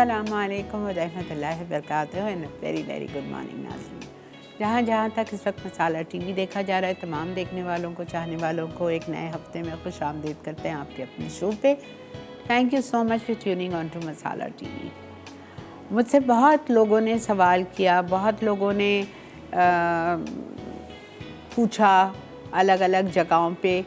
अस्सलामु अलैकुम व रहमतुल्लाहि व बरकातहू and very very good morning नाज़रीन। जहाँ जहाँ तक इस वक्त मसाला टीवी देखा जा रहा है, तमाम देखने वालों को, चाहने वालों को एक नए हफ्ते में खुश आमदीद करते हैं आपके अपने शो पे। Thank you so much for tuning on to Masala TV. मुझसे बहुत लोगों ने सवाल किया, बहुत लोगों ने पूछा अलग अलग जगहों पे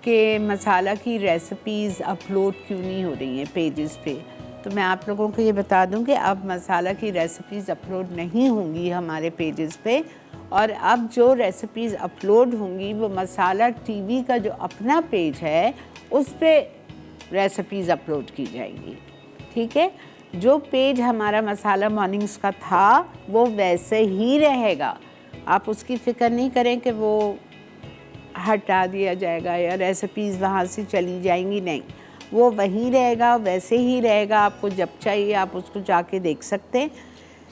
कि मसाला की रेसिपीज़ अपलोड क्यों नहीं हो रही हैं पेजेस पे। तो मैं आप लोगों को ये बता दूं कि अब मसाला की रेसिपीज़ अपलोड नहीं होंगी हमारे पेजेस पे, और अब जो रेसिपीज़ अपलोड होंगी वो मसाला टीवी का जो अपना पेज है उस पर रेसिपीज़ अपलोड की जाएंगी। ठीक है, जो पेज हमारा मसाला मॉर्निंग्स का था वो वैसे ही रहेगा। आप उसकी फ़िक्र नहीं करें कि वो हटा दिया जाएगा या रेसिपीज़ वहाँ से चली जाएंगी, नहीं, वो वहीं रहेगा, वैसे ही रहेगा। आपको जब चाहिए आप उसको जाके देख सकते हैं।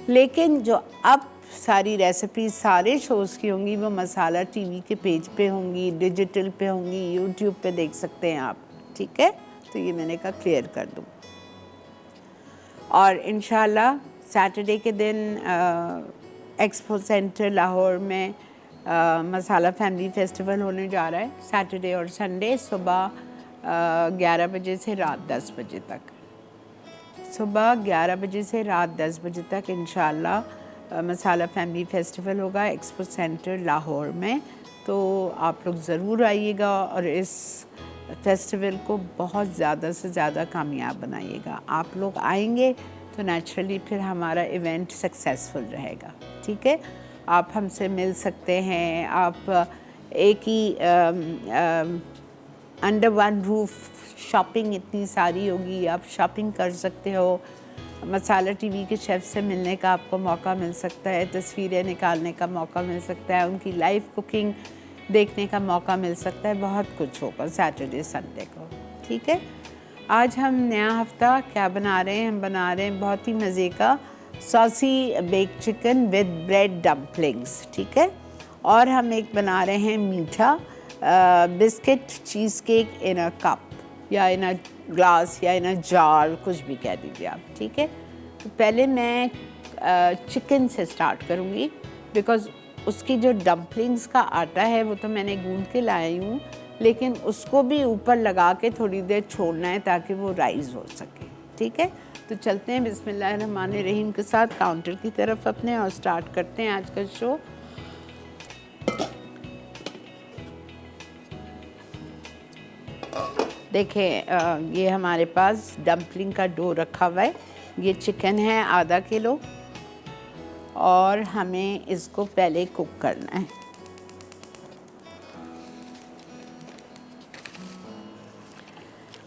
लेकिन जो अब सारी रेसिपीज़ सारे शोज़ की होंगी वो मसाला टीवी के पेज पे होंगी, डिजिटल पे होंगी, यूट्यूब पे देख सकते हैं आप। ठीक है, तो ये मैंने कहा क्लियर कर दूँ। और इंशाल्लाह सैटरडे के दिन एक्सपो सेंटर लाहौर में मसाला फैमिली फेस्टिवल होने जा रहा है। सैटरडे और संडे सुबह 11 बजे से रात 10 बजे तक। सुबह 11 बजे से रात 10 बजे तक इंशाल्लाह मसाला फैमिली फेस्टिवल होगा एक्सपो सेंटर लाहौर में। तो आप लोग ज़रूर आइएगा और इस फेस्टिवल को बहुत ज़्यादा से ज़्यादा कामयाब बनाइएगा। आप लोग आएंगे तो नेचुरली फिर हमारा इवेंट सक्सेसफुल रहेगा। ठीक है, आप हमसे मिल सकते हैं, आप एक ही अंडर वन रूफ शॉपिंग इतनी सारी होगी, आप शॉपिंग कर सकते हो। मसाला टीवी के शेफ़ से मिलने का आपको मौका मिल सकता है, तस्वीरें निकालने का मौका मिल सकता है, उनकी लाइव कुकिंग देखने का मौका मिल सकता है। बहुत कुछ होगा सैटरडे संडे को। ठीक है, आज हम नया हफ्ता क्या बना रहे हैं? हम बना रहे हैं बहुत ही मज़े का saucy bake chicken with bread dumplings. ठीक है, और हम एक बना रहे हैं मीठा biscuit cheesecake in a cup या इन अ ग्लास या इन अ जार, कुछ भी कह दीजिए आप। ठीक है, तो पहले मैं चिकन से स्टार्ट करूँगी बिकॉज़ उसकी जो डम्पलिंग्स का आटा है वो तो मैंने गूंद के लाई हूँ, लेकिन उसको भी ऊपर लगा के थोड़ी देर छोड़ना है ताकि वो राइज़ हो सके। ठीक है, तो चलते हैं बिस्मिल्लाहिर्रहमानिर्रहीम के साथ काउंटर की तरफ अपने और स्टार्ट करते हैं आज का शो। देखें, ये हमारे पास डम्पलिंग का डो रखा हुआ है। ये चिकन है आधा किलो और हमें इसको पहले कुक करना है।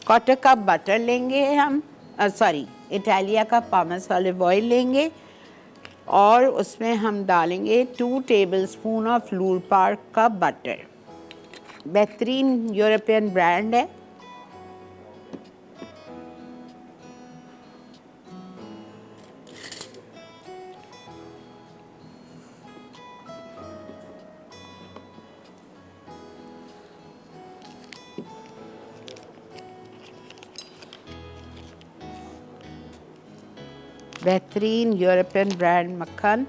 क्वार्टर कप बटर लेंगे हम, सॉरी इटालिया का पामस ऑलिव ऑयल लेंगे और उसमें हम डालेंगे 2 टेबलस्पून ऑफ लूर पार्क का बटर। बेहतरीन यूरोपियन ब्रांड है। बेहतरीन यूरोपियन ब्रांड मक्खन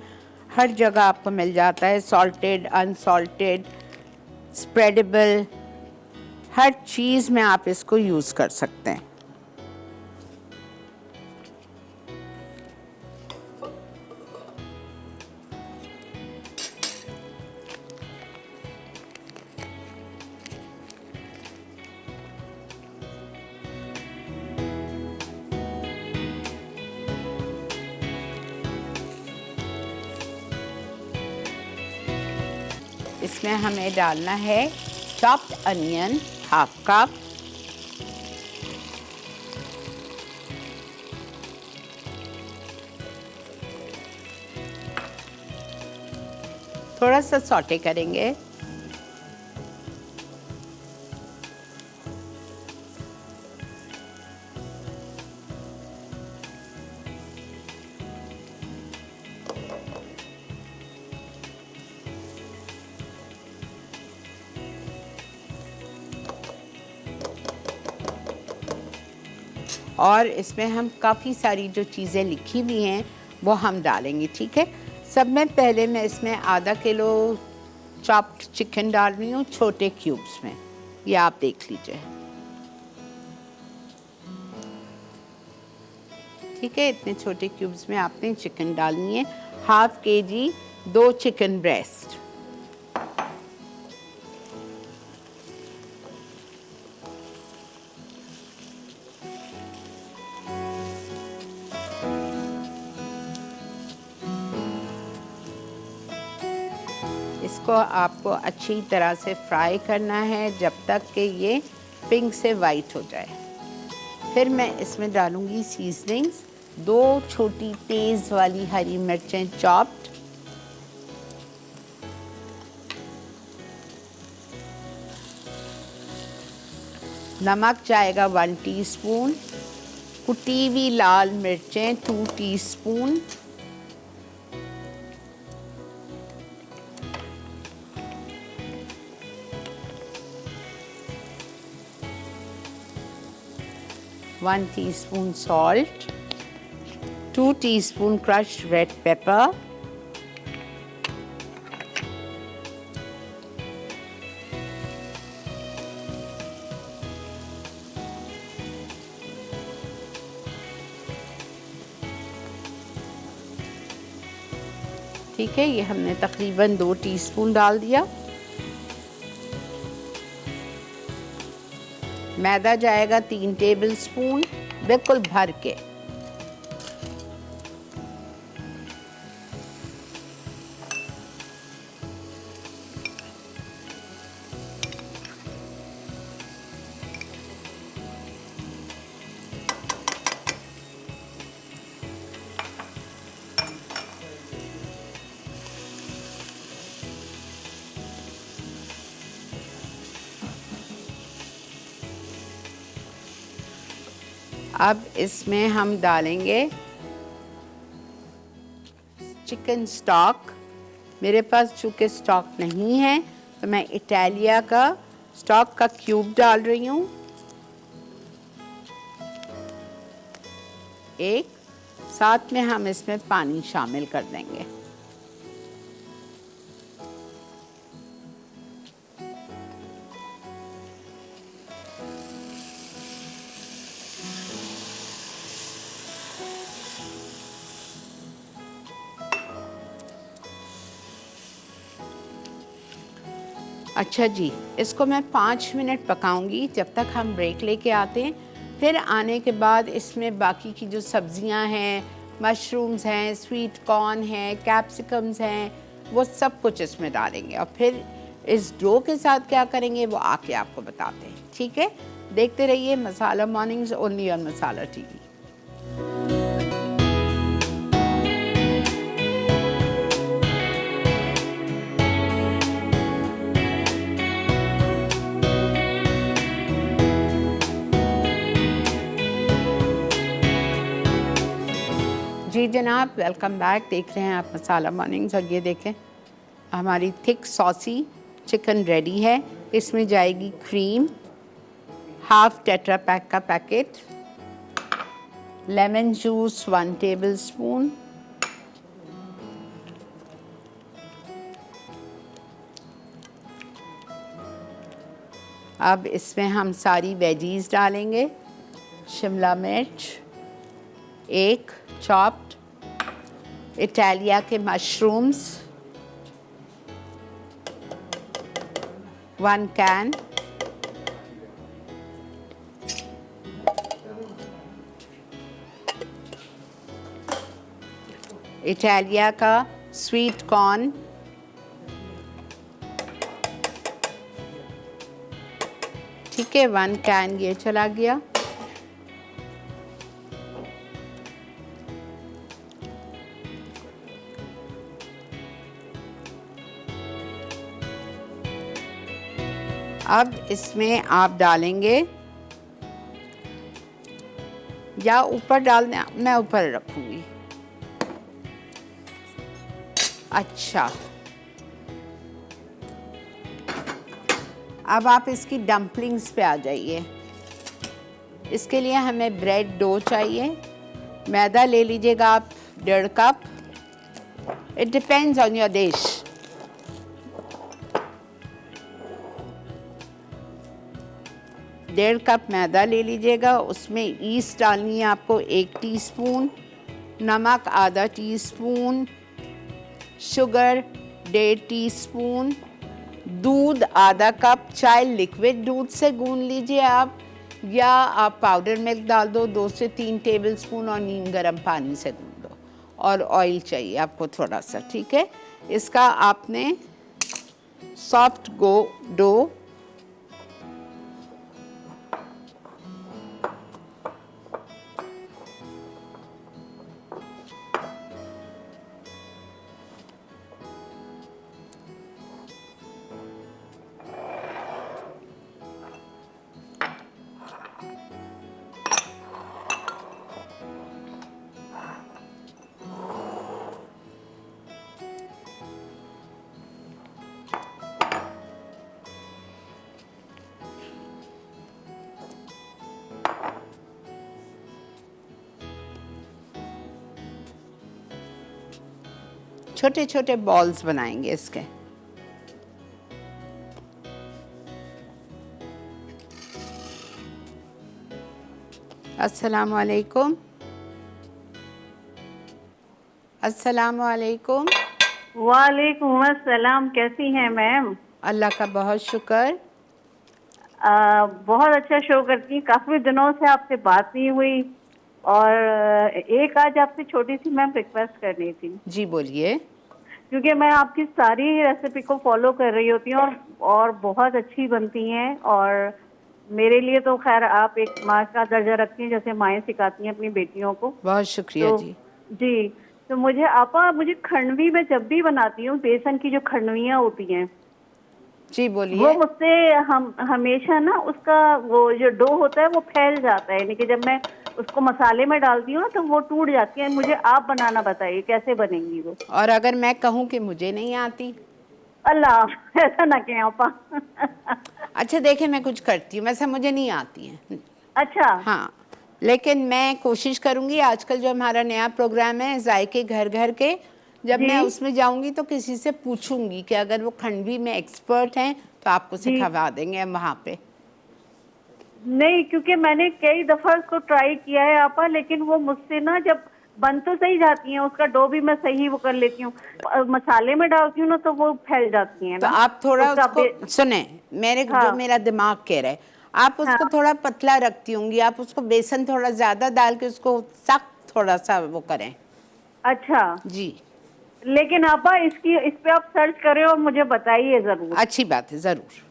हर जगह आपको मिल जाता है, सॉल्टेड, अनसॉल्टेड, स्प्रेडेबल, हर चीज़ में आप इसको यूज़ कर सकते हैं। इसमें हमें डालना है चॉप्ड अनियन हाफ कप, थोड़ा सा सौटे करेंगे। और इसमें हम काफ़ी सारी जो चीज़ें लिखी हुई हैं वो हम डालेंगे, ठीक है। सब में पहले मैं इसमें आधा किलो चॉप्ड चिकन डाल रही हूँ छोटे क्यूब्स में, ये आप देख लीजिए, ठीक है। इतने छोटे क्यूब्स में आपने चिकन डालनी है। हाफ केजी 2 चिकन ब्रेस्ट, इसको आपको अच्छी तरह से फ्राई करना है जब तक कि ये पिंक से वाइट हो जाए। फिर मैं इसमें डालूंगी सीजनिंग्स, 2 छोटी तेज़ वाली हरी मिर्चें चॉप्ड, नमक जाएगा 1 टीस्पून, कुटी हुई लाल मिर्चें 2 teaspoon, one teaspoon salt, 2 teaspoon crushed red pepper, ठीक है। ये हमने तकरीबन 2 टीस्पून डाल दिया। मैदा जाएगा 3 टेबलस्पून, बिल्कुल भर के। अब इसमें हम डालेंगे चिकन स्टॉक। मेरे पास चूँकि स्टॉक नहीं है तो मैं इटालिया का स्टॉक का क्यूब डाल रही हूँ, एक, साथ में हम इसमें पानी शामिल कर देंगे। अच्छा जी, इसको मैं 5 मिनट पकाऊंगी जब तक हम ब्रेक लेके आते हैं। फिर आने के बाद इसमें बाकी की जो सब्जियां हैं, मशरूम्स हैं, स्वीट कॉर्न हैं, कैप्सिकम्स हैं, वो सब कुछ इसमें डालेंगे और फिर इस डो के साथ क्या करेंगे वो आके आपको बताते हैं, ठीक है। देखते रहिए Masala mornings only on Masala TV. जी जनाब, वेलकम बैक। देख रहे हैं आप मसाला मॉर्निंग्स और ये देखें हमारी थिक सॉसी चिकन रेडी है। इसमें जाएगी क्रीम, हाफ टेट्रा पैक का पैकेट, लेमन जूस 1 टेबलस्पून, अब इसमें हम सारी वेजीज डालेंगे। शिमला मिर्च 1 चॉप्ड, इटालिया के मशरूम्स 1 कैन, इटालिया का स्वीट कॉर्न, ठीक है, 1 कैन ये चला गया। अब इसमें आप डालेंगे या ऊपर डालने, मैं ऊपर रखूंगी। अच्छा, अब आप इसकी डम्पलिंग्स पे आ जाइए। इसके लिए हमें ब्रेड डो चाहिए। मैदा ले लीजिएगा आप 1.5 cup. It depends on your dish. डेढ़ कप मैदा ले लीजिएगा। उसमें ईस्ट डालनी है आपको 1 टीस्पून, नमक आधा टीस्पून, शुगर 1.5 टीस्पून, दूध आधा कप। चाहे लिक्विड दूध से गूंद लीजिए आप, या आप पाउडर मिल्क डाल दो 2 से 3 टेबलस्पून और नीम गर्म पानी से गूंद दो। और ऑयल चाहिए आपको थोड़ा सा, ठीक है। इसका आपने सॉफ्ट डो छोटे छोटे बॉल्स बनाएंगे इसके। अस्सलाम वालेकुम। अस्सलाम वालेकुम। वालेकुम अस्सलाम। कैसी हैं मैम? अल्लाह का बहुत शुक्र। बहुत अच्छा शो करती हैं। काफी दिनों से आपसे बात नहीं हुई, और एक आज आपसे छोटी सी मैम रिक्वेस्ट करनी थी। जी बोलिए। क्योंकि मैं आपकी सारी रेसिपी को फॉलो कर रही होती हूँ और बहुत अच्छी बनती हैं, और मेरे लिए तो खैर आप एक माँ का दर्जा रखती हैं, जैसे माएँ सिखाती हैं अपनी बेटियों को। बहुत शुक्रिया तो जी। जी, तो मुझे खंडवी में जब भी बनाती हूँ, बेसन की जो खंडवियाँ होती हैं, जी बोलिए। वो मुझसे हम हमेशा ना उसका वो जो डो होता है वो फैल जाता है, यानी कि जब मैं उसको मसाले में डालती हूँ तो वो टूट जाती है। मुझे आप बनाना बताइए कैसे बनेंगी वो। और अगर मैं कहूँ कि मुझे नहीं आती? अल्लाह, ऐसा ना कहें आपा। अच्छा देखें, मैं कुछ करती हूँ, वैसे मुझे नहीं आती हैं। अच्छा। हाँ, लेकिन मैं कोशिश करूँगी। आजकल जो हमारा नया प्रोग्राम है जायके घर घर के, जब जी मैं उसमें जाऊँगी तो किसी से पूछूंगी कि अगर वो खंडवी में एक्सपर्ट हैं तो आपको जी। सिखवा देंगे हम वहाँ पे। नहीं, क्योंकि मैंने कई दफा उसको ट्राई किया है आपा, लेकिन वो मुझसे ना जब बन तो सही जाती हैं, उसका डो भी मैं सही वो कर लेती हूँ, मसाले में डालती हूँ ना तो वो फैल जाती हैं तो ना। आप थोड़ा उसका उसको सुने, हाँ जो मेरा दिमाग कह रहा है, आप उसको हाँ। थोड़ा पतला रखती होंगी, आप उसको बेसन थोड़ा ज़्यादा डाल के उसको सख्त थोड़ा सा वो करें। अच्छा, जी लेकिन आपा इस पे आप सर्च करें और मुझे बताइए जरूर। अच्छी बात है, ज़रूर।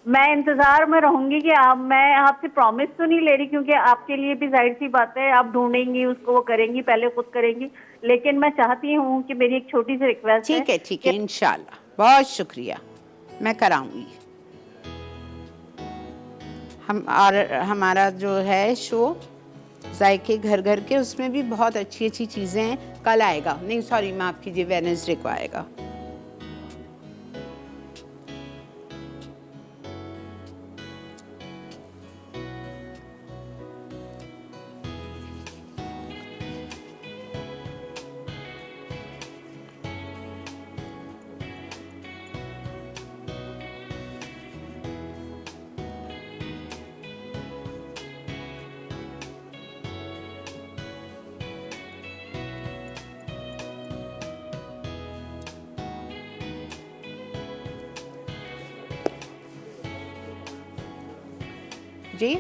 मैं इंतजार में रहूंगी कि मैं आपसे प्रॉमिस तो नहीं ले रही, क्योंकि आपके लिए भी जाहिर सी बात है, आप ढूंढेंगी उसको, वो करेंगी, पहले खुद करेंगी, लेकिन मैं चाहती हूँ कि मेरी एक छोटी सी रिक्वेस्ट है। ठीक है, इंशाल्लाह। बहुत शुक्रिया, मैं कराऊंगी। हमारा जो है शो जायके घर घर के, उसमें भी बहुत अच्छी अच्छी चीज़ें हैं। कल आएगा, नहीं सॉरी माफ़ कीजिए, वेडनेसडे को आएगा। जी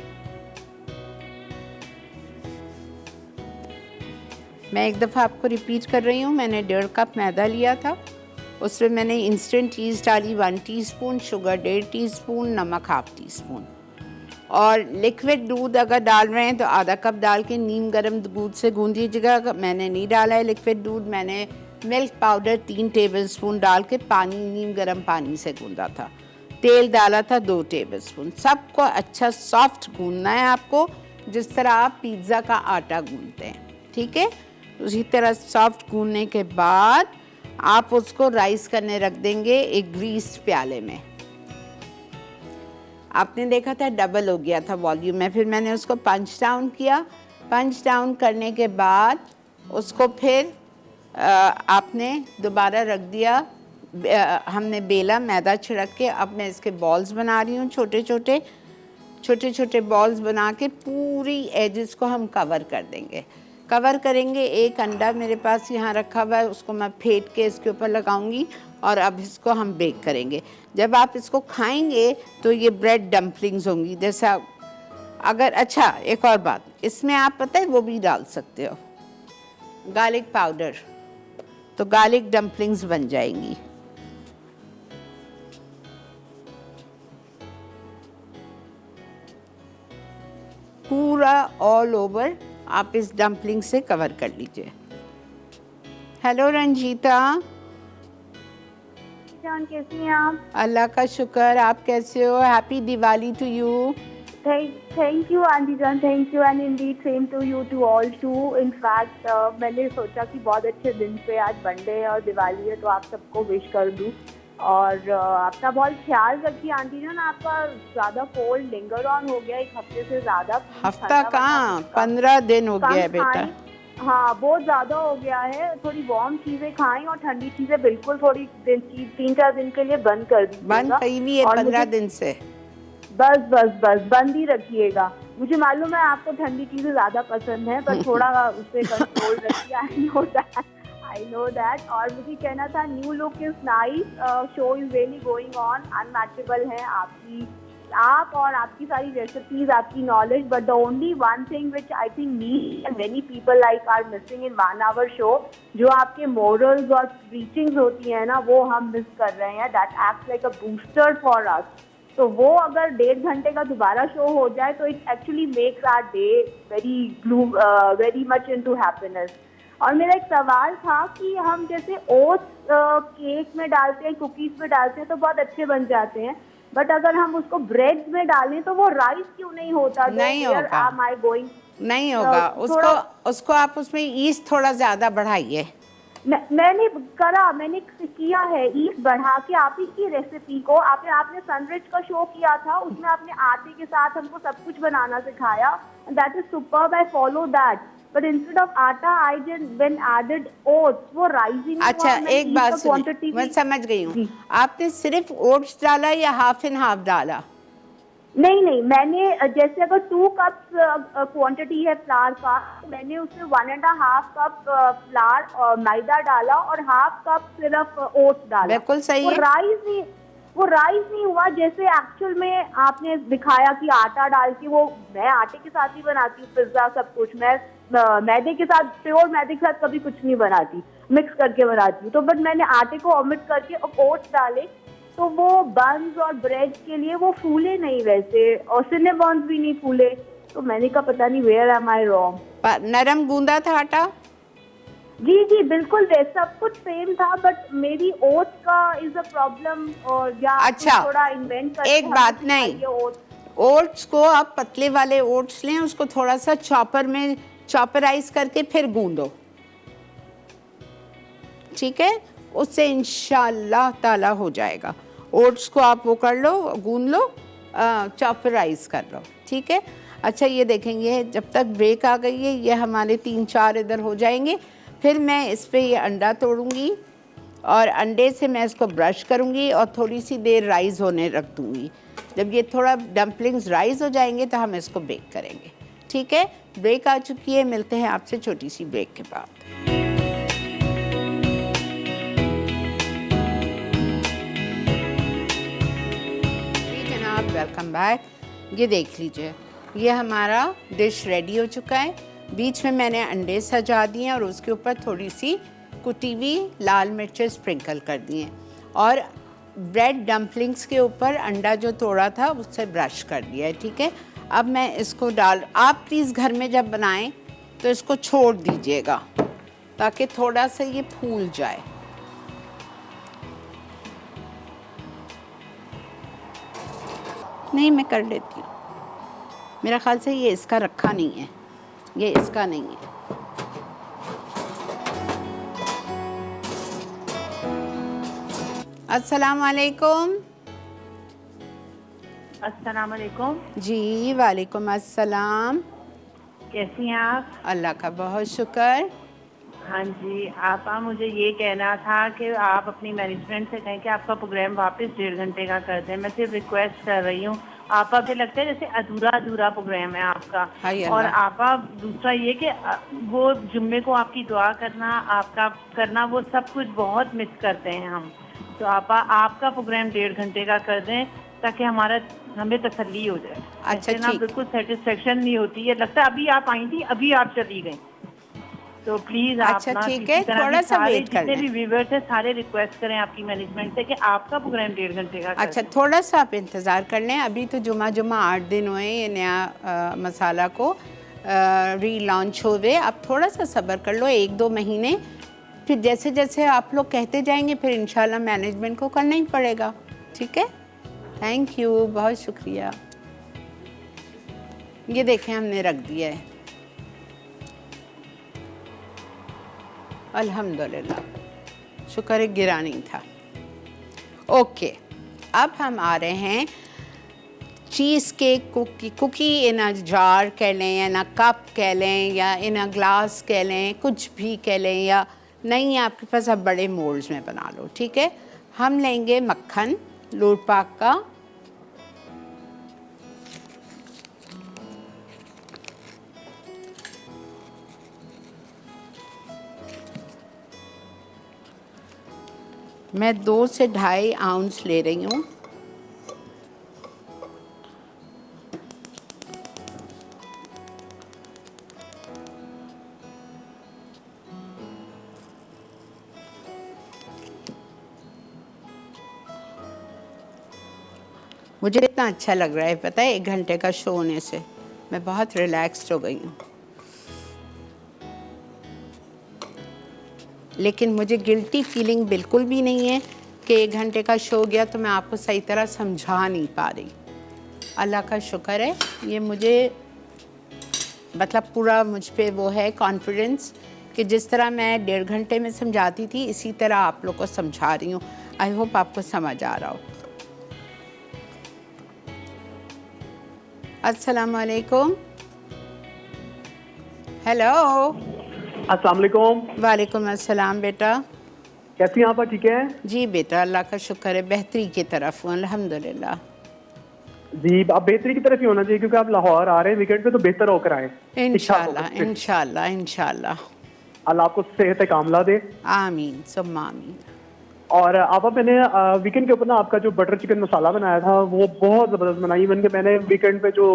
मैं एक दफ़ा आपको रिपीट कर रही हूँ। मैंने 1.5 कप मैदा लिया था, उसमें मैंने इंस्टेंट चीज़ डाली 1 टीस्पून, शुगर 1.5 टीस्पून, नमक 1/2 टीस्पून, और लिक्विड दूध अगर डाल रहे हैं तो आधा कप डाल के नीम गर्म दूध से गूंद दीजिएगा। मैंने नहीं डाला है लिक्विड दूध, मैंने मिल्क पाउडर 3 टेबलस्पून डाल के नीम गर्म पानी से गूंदा था। तेल डाला था 2 टेबलस्पून। सबको अच्छा सॉफ्ट गूंदना है आपको, जिस तरह आप पिज़्ज़ा का आटा गूंदते हैं, ठीक है। उसी तरह सॉफ्ट गूंदने के बाद आप उसको राइस करने रख देंगे एक ग्रीस्ड प्याले में। आपने देखा था डबल हो गया था वॉल्यूम में, फिर मैंने उसको पंच डाउन किया। पंच डाउन करने के बाद उसको फिर आपने दोबारा रख दिया। हमने बेला मैदा छिड़क के, अब मैं इसके बॉल्स बना रही हूँ, छोटे छोटे बॉल्स बना के पूरी एजेस को हम कवर कर देंगे। कवर करेंगे। एक अंडा मेरे पास यहाँ रखा हुआ है, उसको मैं फेंट के इसके ऊपर लगाऊंगी और अब इसको हम बेक करेंगे। जब आप इसको खाएंगे तो ये ब्रेड डम्पलिंग्स होंगी जैसा। अगर अच्छा एक और बात, इसमें आप पता है वो भी डाल सकते हो, गार्लिक पाउडर, तो गार्लिक डम्पलिंग्स बन जाएंगी। पूरा ऑल ओवर आप इस डम्पलिंग से कवर कर लीजिए। हेलो रंजीता, जान कैसी हैं आप? अल्लाह का शुक्र, आप कैसे हो? Happy Diwali to you. Thank you aunty जान, thank you and indeed same to you to all too. In fact मैंने सोचा कि बहुत अच्छे दिन पे आज बर्थडे है और दिवाली है तो आप सबको विश कर दूं। और अपना बहुत ख्याल रखिए आंटी जान, आपका ज़्यादा कोल्ड लिंगर ऑन हो गया, एक हफ्ते से ज़्यादा। हफ्ता कहाँ, 15 दिन हो गया है बेटा। हाँ बहुत ज़्यादा हो गया है। थोड़ी वार्म चीज़ें खाएं और ठंडी चीज़ें बिल्कुल थोड़ी 3-4 दिन के लिए बंद कर दीजिएगा। बंद कहीं भी है 15 दिन से। बस बंद ही रखिएगा। मुझे मालूम है आपको ठंडी चीजें ज्यादा पसंद है, पर थोड़ा उस पे कंट्रोल रखिए। I know that. और मुझे कहना था, new look is nice, show is really going on, unmatchable है आप और आपकी सारी रेसिपीज, आपकी knowledge. But the only one thing which I think me and many people like are missing in 1 hour show, जो आपके मोरल्स और preachings होती है ना, वो हम मिस कर रहे हैं। That acts like a booster for us. तो वो अगर 1.5 घंटे का दोबारा शो हो जाए तो it actually makes our day very much into happiness. और मेरा एक सवाल था कि हम जैसे ओट्स केक में डालते हैं, कुकीज में डालते हैं तो बहुत अच्छे बन जाते हैं, बट अगर हम उसको ब्रेड में डालें तो वो राइस क्यों नहीं होता? नहीं होगा, नहीं होगा। उसको आप उसमें ईस्ट थोड़ा ज्यादा बढ़ाइए। मैंने किया है ईस्ट बढ़ा के। आप ही की रेसिपी को आपने सनरिच का शो किया था, उसमें आपने आटे के साथ हमको सब कुछ बनाना सिखाया। That is superb, I follow that. But instead of आटा आई व्हेन एडेड ओट्स, वो राइजिंग। अच्छा एक बात सुनिए, मैं समझ गई हूँ। आपने सिर्फ ओट्स डाला या हाफ एंड हाफ डाला? नहीं, मैंने जैसे अगर 2 कप्स क्वांटिटी है फ्लावर का, मैंने उसमें 1.5 कप फ्लावर मैदा डाला और हाफ कप सिर्फ ओट्स डाला। बिल्कुल सही है। वो राइस नहीं हुआ जैसे एक्चुअल में आपने दिखाया कि आटा डाल के। वो मैं आटे के साथ ही बनाती हूँ पिज्जा, सब कुछ। मैं मैदे के साथ, प्योर मैदे के साथ कभी कुछ नहीं बनाती, मिक्स करके बनाती हूँ। तो बट मैंने आटे को ओमिट करके ओट्स डाले तो वो बन्स और ब्रेड के लिए वो फूले नहीं वैसे, और सिनेबॉन्स भी नहीं फूले। तो मैंने कहा पता नहीं वेयर एम आई रॉन्ग। नरम गूंदा था आटा? जी बिल्कुल सब कुछ सेम था, बट मेरी ओट्स का इज अ प्रॉब्लम। और या अच्छा थोड़ा इन्वेंट कर। एक बात नहीं, ओट्स को आप पतले वाले ओट्स लें, उसको थोड़ा सा चॉपर में चॉपराइज करके फिर गूंदो, ठीक है? उससे इंशाल्लाह ताला हो जाएगा। ओट्स को आप वो कर लो, गूंद लो, चॉपराइज कर लो, ठीक है? अच्छा ये देखेंगे जब तक ब्रेक आ गई है, ये हमारे 3-4 इधर हो जाएंगे। फिर मैं इस पे ये अंडा तोड़ूंगी और अंडे से मैं इसको ब्रश करूंगी और थोड़ी सी देर राइज होने रख दूंगी। जब ये थोड़ा डम्पलिंग्स राइज हो जाएंगे तो हम इसको बेक करेंगे, ठीक है? ब्रेक आ चुकी है, मिलते हैं आपसे छोटी सी ब्रेक के बाद। Welcome back. ये देख लीजिए, ये हमारा डिश रेडी हो चुका है। बीच में मैंने अंडे सजा दिए और उसके ऊपर थोड़ी सी कुटी हुई लाल मिर्चें स्प्रिंकल कर दी हैं और ब्रेड डम्पलिंग्स के ऊपर अंडा जो तोड़ा था उससे ब्रश कर दिया है, ठीक है? अब मैं इसको आप प्लीज़ घर में जब बनाएं तो इसको छोड़ दीजिएगा ताकि थोड़ा सा ये फूल जाए। नहीं, मैं कर लेती हूँ। मेरा ख्याल से ये इसका रखा नहीं है, ये इसका नहीं है। अस्सलाम वालेकुम। अस्सलाम वालेकुम। जी वालेकुम अस्सलाम। कैसी हैं आप? अल्लाह का बहुत शुक्र। हाँ जी, आपा मुझे ये कहना था कि आप अपनी मैनेजमेंट से कहें कि आपका प्रोग्राम वापस 1.5 घंटे का कर दें। मैं सिर्फ रिक्वेस्ट कर रही हूँ। आपा मुझे लगता है जैसे अधूरा अधूरा प्रोग्राम है आपका। हाय और अल्लाह। आपा दूसरा ये कि वो जुम्मे को आपकी दुआ करना, आपका करना, वो सब कुछ बहुत मिस करते हैं हम। तो आपा आपका प्रोग्राम 1.5 घंटे का कर दें ताकि हमें तसल्ली हो जाए। अच्छा ऐसे ना ठीक। बिल्कुल सेटिस्फेक्शन नहीं होती है, लगता है अभी आप आई थी अभी आप चली गई। तो प्लीज आप अच्छा ना ठीक है, किसी तरह भी थोड़ा सा सारे वेट कर जितने लें। भी व्यूवर्स हैं सारे रिक्वेस्ट करें आपकी मैनेजमेंट से कि आपका प्रोग्राम 1.5 घंटे का कर अच्छा दें। थोड़ा सा आप इंतज़ार कर लें, अभी तो जुमा 8 दिन हुए ये नया मसाला को री-लॉन्च हुए। आप थोड़ा सा सब्र कर लो, 1-2 महीने, फिर जैसे जैसे आप लोग कहते जाएंगे फिर इंशाल्लाह मैनेजमेंट को करना ही पड़ेगा। ठीक है, थैंक यू, बहुत शुक्रिया। ये देखें हमने रख दिया है, अल्हम्दुलिल्लाह, शुक्र है गिरा नहीं था। ओके, अब हम आ रहे हैं cheesecake cookie in a jar कह लें या इन अ कप कह लें या इन अ ग्लास कह लें, कुछ भी कह लें, या नहीं आपके पास आप बड़े मोल्ड्स में बना लो। ठीक है, हम लेंगे मक्खन लूट पाक का, मैं 2 से 2.5 आउंस ले रही हूँ। मुझे इतना अच्छा लग रहा है, पता है, 1 घंटे का शो होने से मैं बहुत रिलैक्स्ड हो गई हूँ। लेकिन मुझे गिल्टी फीलिंग बिल्कुल भी नहीं है कि 1 घंटे का शो हो गया तो मैं आपको सही तरह समझा नहीं पा रही। अल्लाह का शुक्र है, ये मुझे मतलब पूरा मुझ पे वो है कॉन्फिडेंस कि जिस तरह मैं 1.5 घंटे में समझाती थी इसी तरह आप लोग को समझा रही हूँ। आई होप आपको समझ आ रहा हो। अस्सलाम वालेकुम। हेलो। अस्सलाम वालेकुम। वालेकुम अस्सलाम बेटा। कैसी हैं आप? ठीक है जी बेटा, अल्लाह का शुक्र है, बेहतरी की तरफ हूँ अल्हम्दुलिल्लाह। जी। आप बेहतरी की तरफ ही होना चाहिए क्योंकि आप लाहौर आ रहे हैं वीकेंड पे, तो बेहतर होकर आए, ठीक ठाक होकर। इंशाल्लाह इंशाल्लाह इंशाल्लाह। अल्लाह आपको सेहत कामला दे। आमीन सुम्मा आमीन। और आप मैंने वीकेंड के ऊपर ना आपका जो बटर चिकन मसाला बनाया था वो बहुत ज़बरदस्त बनाई। इवन के मैंने वीकेंड पे जो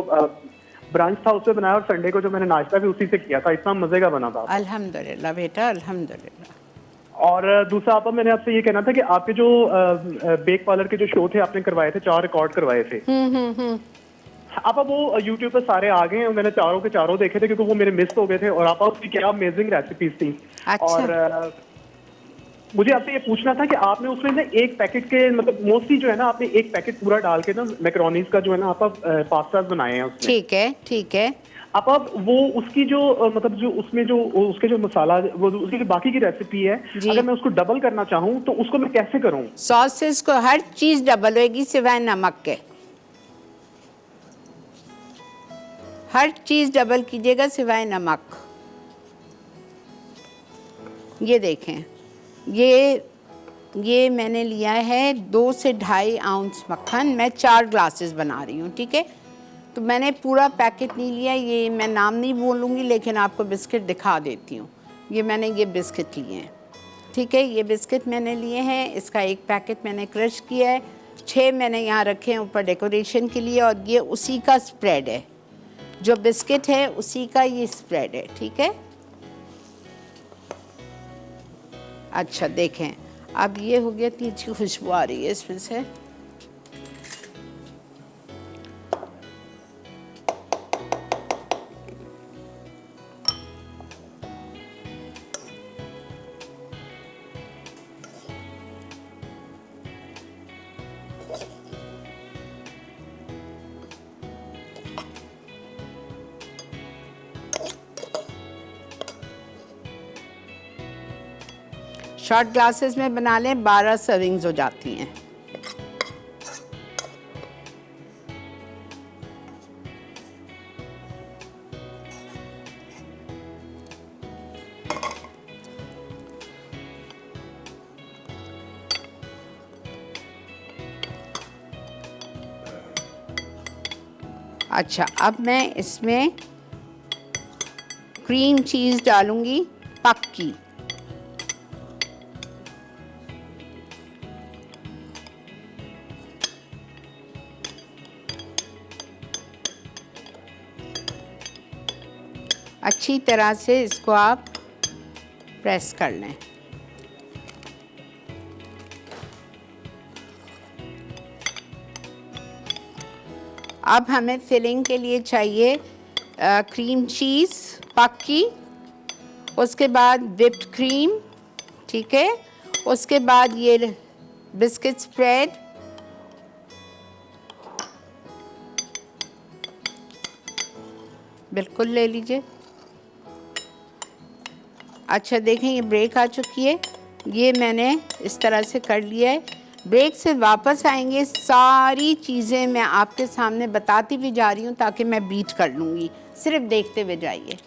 ब्रांच था उससे बनाया और संडे को जो मैंने नाश्ता भी उसी से किया था। इतना मज़े का बना था। अल्हम्दुलिल्लाह बेटा अल्हम्दुलिल्लाह। और दूसरा आपा मैंने आपसे ये कहना था कि आपके जो बेक पार्लर के जो शो थे आपने करवाए थे, 4 रिकॉर्ड करवाए थे। आपा वो यूट्यूब पे सारे आ गए हैं, मैंने चारों के चारों देखे थे क्योंकि वो मेरे मिस हो गए थे। और आपा उसकी क्या अमेजिंग रेसिपीज थी। अच्छा। और मुझे आपसे ये पूछना था कि आपने उसमें ना एक पैकेट के मतलब मोस्टली जो है ना आपने एक पैकेट पूरा डाल के ना मैक्रोनीज का जो है ना आपा पास्ताज बनाए हैं उसमें। ठीक है ठीक है। आप वो उसकी जो मतलब जो उसमें जो उसके जो मसाला वो उसकी जो बाकी की रेसिपी है, जी। अगर मैं उसको डबल करना चाहूँ तो उसको मैं कैसे करूँ? सॉसेस को हर चीज़ डबल होएगी सिवाय नमक के। हर चीज़ डबल कीजिएगा सिवाय नमक। ये देखें, ये मैंने लिया है 2 से 2.5 आउंस मक्खन। मैं 4 ग्लासेस बना रही हूँ। ठीक है, तो मैंने पूरा पैकेट नहीं लिया। ये मैं नाम नहीं बोलूँगी लेकिन आपको बिस्किट दिखा देती हूँ। ये मैंने ये बिस्किट लिए हैं। ठीक है, ये बिस्किट मैंने लिए हैं। इसका एक पैकेट मैंने क्रश किया है। 6 मैंने यहाँ रखे हैं ऊपर डेकोरेशन के लिए। और ये उसी का स्प्रेड है, जो बिस्किट है उसी का ये स्प्रेड है। ठीक है, अच्छा देखें, अब ये हो गया, इतनी अच्छी खुशबू आ रही है इसमें से। शॉर्ट ग्लासेस में बना लें, 12 सर्विंग्स हो जाती हैं। अच्छा, अब मैं इसमें क्रीम चीज़ डालूंगी पक्की। अच्छी तरह से इसको आप प्रेस कर लें। अब हमें फिलिंग के लिए चाहिए क्रीम चीज़ पक्की, उसके बाद व्हिप्ड क्रीम, ठीक है, उसके बाद ये बिस्किट स्प्रेड, बिल्कुल ले लीजिए। अच्छा देखें, ये ब्रेक आ चुकी है, ये मैंने इस तरह से कर लिया है। ब्रेक से वापस आएंगे, सारी चीज़ें मैं आपके सामने बताती हुई जा रही हूँ ताकि मैं बीट कर लूँगी, सिर्फ देखते हुए जाइए।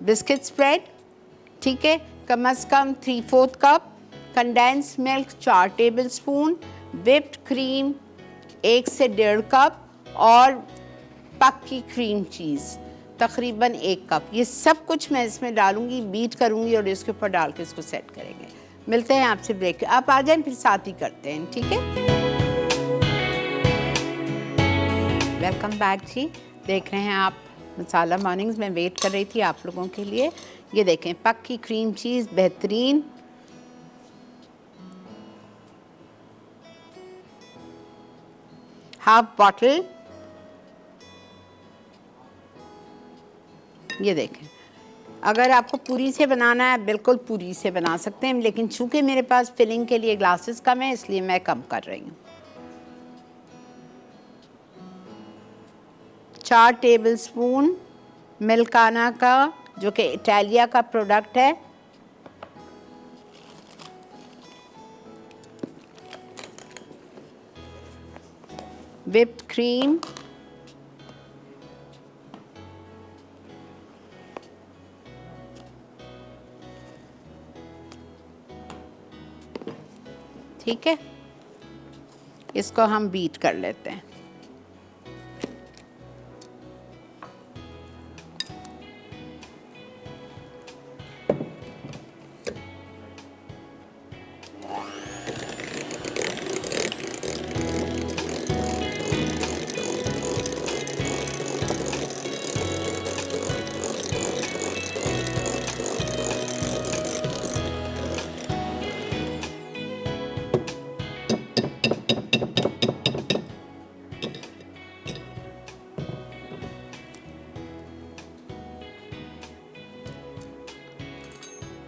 बिस्किट स्प्रेड, ठीक है, कम से कम 3/4 cup, condense milk 4 table spoon, whipped cream 1 से 1.5 कप और पक्की क्रीम चीज़ तकरीबन 1 कप। ये सब कुछ मैं इसमें डालूंगी, बीट करूंगी और इसके ऊपर डाल के इसको सेट करेंगे। मिलते हैं आपसे ब्रेक। आप आ जाएं, फिर साथ ही करते हैं, ठीक है। वेलकम बैक जी। देख रहे हैं आप मसाला मॉर्निंग्स में वेट कर रही थी आप लोगों के लिए। ये देखें, पक्की क्रीम चीज़ बेहतरीन, हाफ बॉटल। ये देखें, अगर आपको पूरी से बनाना है बिल्कुल पूरी से बना सकते हैं, लेकिन चूंकि मेरे पास फिलिंग के लिए ग्लासेस कम है इसलिए मैं कम कर रही हूँ। 4 टेबल स्पून मिल्काना का, जो कि इटालिया का प्रोडक्ट है, व्हिप्ड क्रीम, ठीक है, इसको हम बीट कर लेते हैं।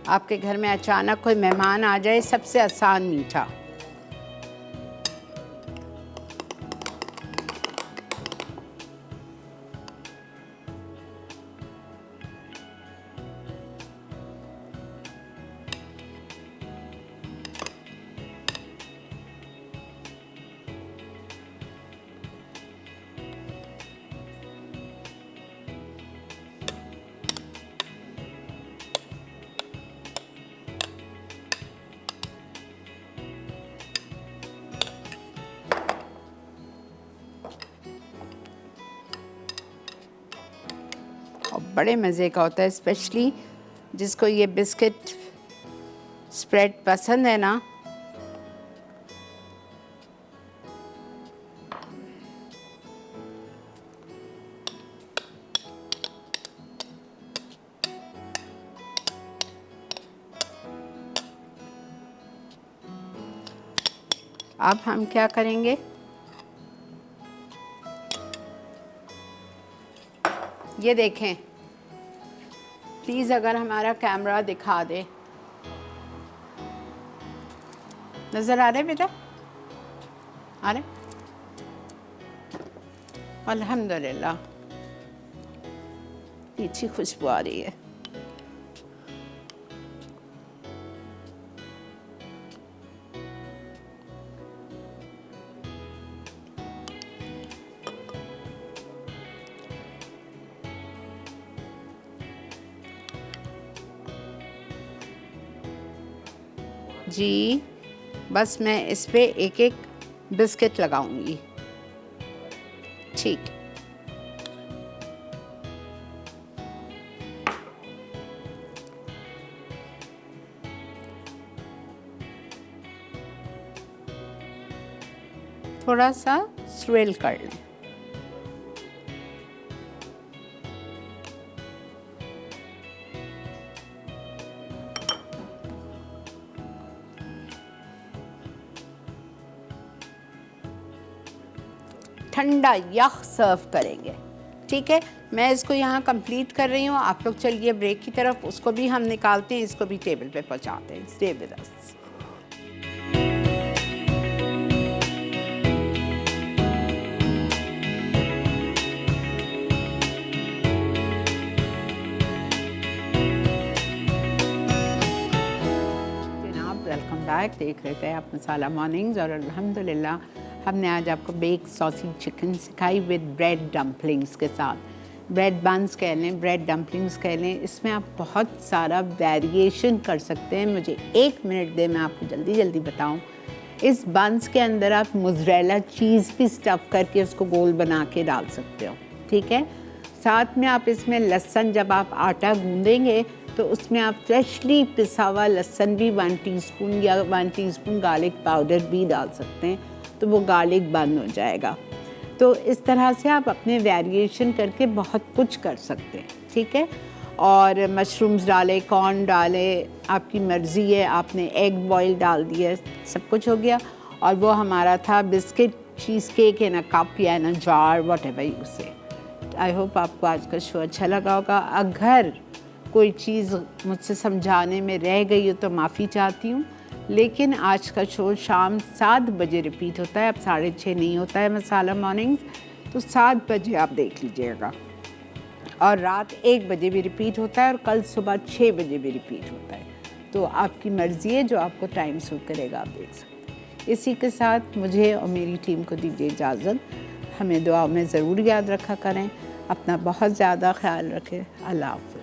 आपके घर में अचानक कोई मेहमान आ जाए, सबसे आसान मीठा। और बड़े मज़े का होता है, स्पेशली जिसको ये बिस्किट स्प्रेड पसंद है ना। अब हम क्या करेंगे, ये देखें प्लीज़, अगर हमारा कैमरा दिखा दे, नज़र आ रहे बेटा, आ रहे? अल्हम्दुलिल्लाह, अच्छी खुशबू आ रही है। जी बस मैं इस पे एक एक बिस्किट लगाऊंगी। ठीक, थोड़ा सा स्विल कर लें। ठंडा यख सर्व करेंगे। ठीक है, मैं इसको यहाँ कंप्लीट कर रही हूँ। आप लोग चलिए ब्रेक की तरफ, उसको भी हम निकालते हैं, इसको भी टेबल पे पहुँचाते हैं। Stay with us. Welcome back. देख रहे थे आप मसाला मॉर्निंग्स, और अल्हम्दुलिल्लाह हमने आज आपको बेक सॉसी चिकन सिखाई विद ब्रेड डम्पलिंग्स के साथ। ब्रेड बंस कह लें, ब्रेड डम्पलिंग्स कह लें, इसमें आप बहुत सारा वेरिएशन कर सकते हैं। मुझे 1 मिनट दे, मैं आपको जल्दी जल्दी बताऊं। इस बंस के अंदर आप मोज़रेला चीज़ भी स्टफ़ करके उसको गोल बना के डाल सकते हो। ठीक है, साथ में आप इसमें लहसुन, जब आप आटा गूंदेंगे तो उसमें आप फ्रेशली पिसा हुआ लहसुन भी 1 टीस्पून या 1 टीस्पून गार्लिक पाउडर भी डाल सकते हैं, तो वो गार्लिक बंद हो जाएगा। तो इस तरह से आप अपने वेरिएशन करके बहुत कुछ कर सकते हैं। ठीक है, और मशरूम्स डालें, कॉर्न डालें, आपकी मर्ज़ी है। आपने एग बॉयल डाल दिया, सब कुछ हो गया। और वो हमारा था biscuit cheesecake in a cup या in a jar, whatever you से। आई होप आपको आज का शो अच्छा लगा होगा। अगर कोई चीज़ मुझसे समझाने में रह गई हो तो माफ़ी चाहती हूँ, लेकिन आज का शो शाम 7 बजे रिपीट होता है। अब 6:30 नहीं होता है मसाला मॉर्निंग्स, तो 7 बजे आप देख लीजिएगा। और रात 1 बजे भी रिपीट होता है, और कल सुबह 6 बजे भी रिपीट होता है। तो आपकी मर्ज़ी है, जो आपको टाइम सूट करेगा आप देख सकते हैं। इसी के साथ मुझे और मेरी टीम को दीजिए इजाज़त। हमें दुआ में ज़रूर याद रखा करें। अपना बहुत ज़्यादा ख्याल रखें। अल्लाह हाफ़िज़।